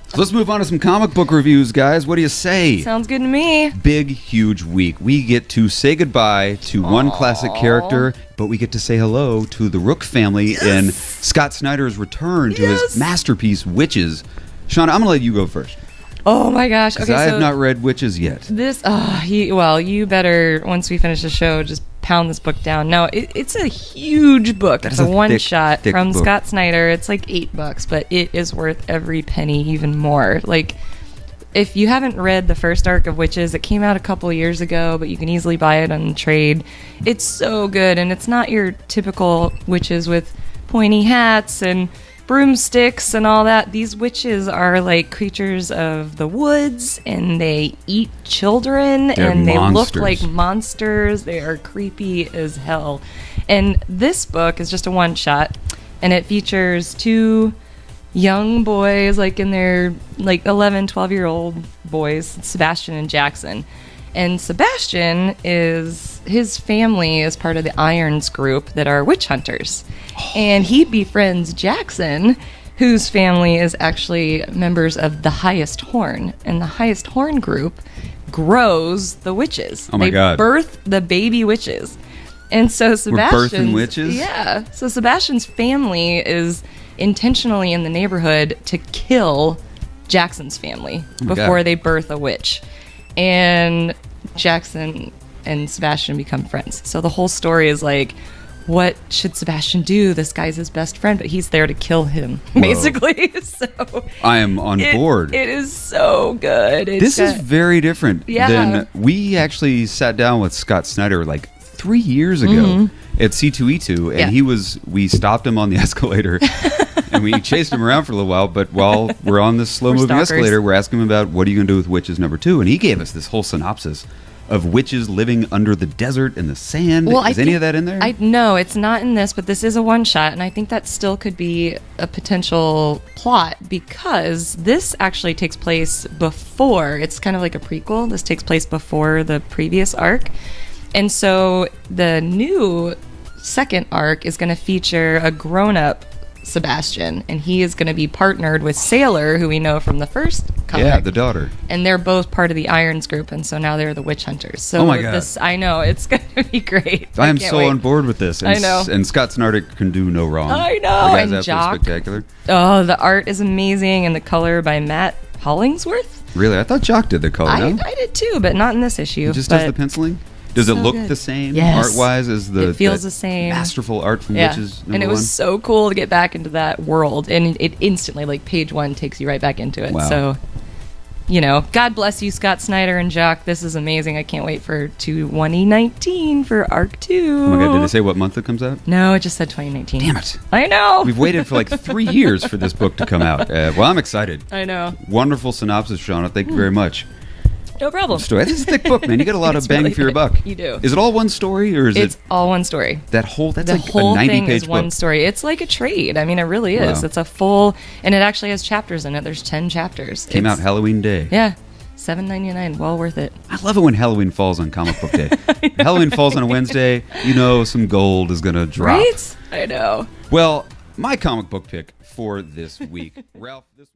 So let's move on to some comic book reviews, guys. What do you say? Sounds good to me. Big, huge week. We get to say goodbye to one classic character, but we get to say hello to the Rook family in Scott Snyder's return to his masterpiece, Wytches. Shauna, I'm going to let you go first. Oh my gosh. Because I have not read Wytches yet. You better, once we finish the show, just pound this book down. No, it's a huge book. It's a one-shot from book. Scott Snyder. It's like $8, but it is worth every penny, even more. Like, if you haven't read the first arc of Wytches, it came out a couple years ago, but you can easily buy it on trade. It's so good, and it's not your typical Wytches with pointy hats and broomsticks and all that. These witches are like creatures of the woods, and they eat children. They look like monsters. They are creepy as hell. And this book is just a one-shot, and it features two young boys, like in their 11, 12-year-old boys, Sebastian and Jackson. And Sebastian his family is part of the Irons group that are witch hunters. And he befriends Jackson, whose family is actually members of the Highest Horn. And the Highest Horn group grows the witches. Oh my God. They birth the baby witches. And so Sebastian's... We're birthing witches? Yeah. So Sebastian's family is intentionally in the neighborhood to kill Jackson's family before they birth a witch. And Jackson and Sebastian become friends. So the whole story is like, what should Sebastian do? This guy's his best friend, but he's there to kill him, basically. So I am on board. It is so good. This is very different than we actually sat down with Scott Snyder like 3 years ago at C2E2, and we stopped him on the escalator and we chased him around for a little while, but while we're on this slow-moving escalator, we're asking him about what are you going to do with Wytches #2, and he gave us this whole synopsis of witches living under the desert in the sand. Well, is any of that in there? No, it's not in this, but this is a one-shot, and I think that still could be a potential plot, because this actually takes place before. It's kind of like a prequel. This takes place before the previous arc. And so the new second arc is going to feature a grown-up Sebastian, and he is going to be partnered with Sailor, who we know from the first comic. Yeah, the daughter. And they're both part of the Irons group, and so now they're the witch hunters. So oh my God. I know, it's going to be great. I am so on board with this. And, I know. And Scott Snyder can do no wrong. I know. The guy's and absolutely Jock. spectacular. Oh, the art is amazing, and the color by Matt Hollingsworth. Really? I thought Jock did the color, no? I did too, but not in this issue. He just does the penciling? Does it look the same art-wise as it feels the same masterful art from Wytches #1? And it was so cool to get back into that world, and it instantly, like, page 1 takes you right back into it. Wow. So, God bless you, Scott Snyder and Jock. This is amazing. I can't wait for 2019 for Arc 2. Oh my God, did they say what month it comes out? No, it just said 2019. Damn it. I know. We've waited for like 3 years for this book to come out. Well, I'm excited. I know. Wonderful synopsis, Shauna. Thank you very much. No problem. This is a thick book, man. You get a lot of bang for your buck. You do. Is it all one story, or is it's all one story? That's the like whole a 90-page thing is book. one story. It's like a trade. I mean, it really is. Wow. It's a full, and it actually has chapters in it. There's 10 chapters. Came out Halloween Day. Yeah, $7.99. Well worth it. I love it when Halloween falls on Comic Book Day. Halloween falls on a Wednesday. Some gold is gonna drop. Right? I know. Well, my comic book pick for this week, Ralph. This